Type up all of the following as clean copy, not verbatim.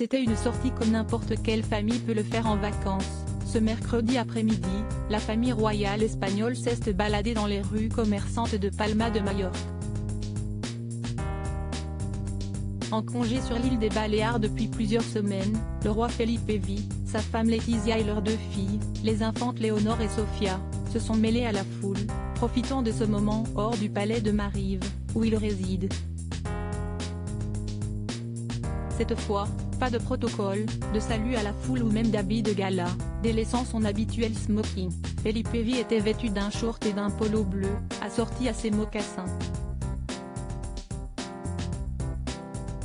C'était une sortie comme n'importe quelle famille peut le faire en vacances. Ce mercredi après-midi, la famille royale espagnole s'est baladée dans les rues commerçantes de Palma de Majorque. En congé sur l'île des Baléares depuis plusieurs semaines, le roi Felipe vit, sa femme Letizia et leurs deux filles, les infantes Léonore et Sofia, se sont mêlés à la foule, profitant de ce moment hors du palais de Marive, où il réside. Cette fois, pas de protocole, de salut à la foule ou même d'habit de gala, délaissant son habituel smoking. Felipe était vêtu d'un short et d'un polo bleu, assorti à ses mocassins.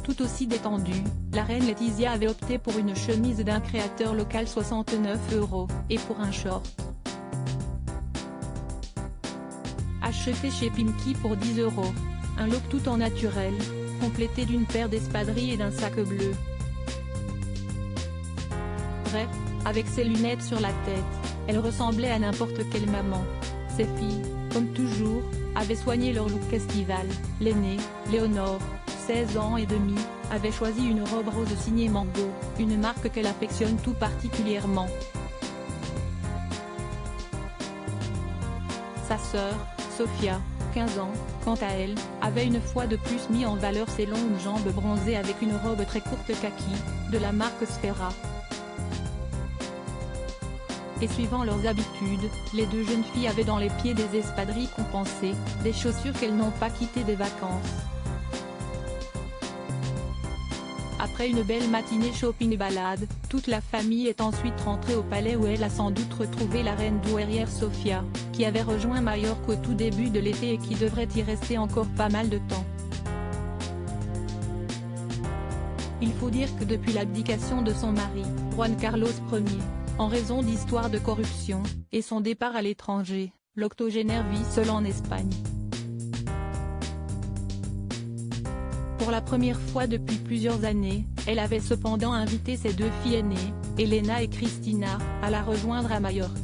Tout aussi détendue, la reine Letizia avait opté pour une chemise d'un créateur local 69 €, et pour un short acheté chez Pimki pour 10 €. Un look tout en naturel, complété d'une paire d'espadrilles et d'un sac bleu. Bref, avec ses lunettes sur la tête, elle ressemblait à n'importe quelle maman. Ses filles, comme toujours, avaient soigné leur look estival. L'aînée, Léonore, 16 ans et demi, avait choisi une robe rose signée Mango, une marque qu'elle affectionne tout particulièrement. Sa sœur, Sofia, 15 ans, quant à elle, avait une fois de plus mis en valeur ses longues jambes bronzées avec une robe très courte kaki, de la marque Sfera. Et suivant leurs habitudes, les deux jeunes filles avaient dans les pieds des espadrilles compensées, des chaussures qu'elles n'ont pas quittées des vacances. Après une belle matinée shopping et balade, toute la famille est ensuite rentrée au palais où elle a sans doute retrouvé la reine douairière Sofia, qui avait rejoint Majorque au tout début de l'été et qui devrait y rester encore pas mal de temps. Il faut dire que depuis l'abdication de son mari, Juan Carlos Ier, en raison d'histoires de corruption, et son départ à l'étranger, l'octogénaire vit seule en Espagne. Pour la première fois depuis plusieurs années, elle avait cependant invité ses deux filles aînées, Elena et Cristina, à la rejoindre à Majorque.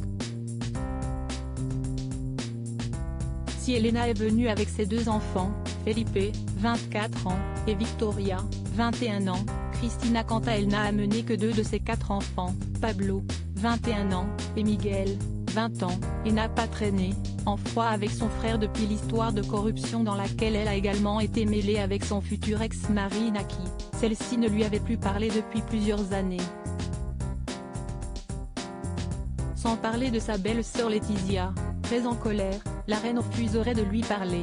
Si Elena est venue avec ses deux enfants, Felipe, 24 ans, et Victoria, 21 ans, Cristina quant à elle n'a amené que deux de ses 4 enfants, Pablo, 21 ans, et Miguel, 20 ans, et n'a pas traîné, en froid avec son frère depuis l'histoire de corruption dans laquelle elle a également été mêlée avec son futur ex-mari Naki. Celle-ci ne lui avait plus parlé depuis plusieurs années. Sans parler de sa belle-sœur Letizia, très en colère, la reine refuserait de lui parler.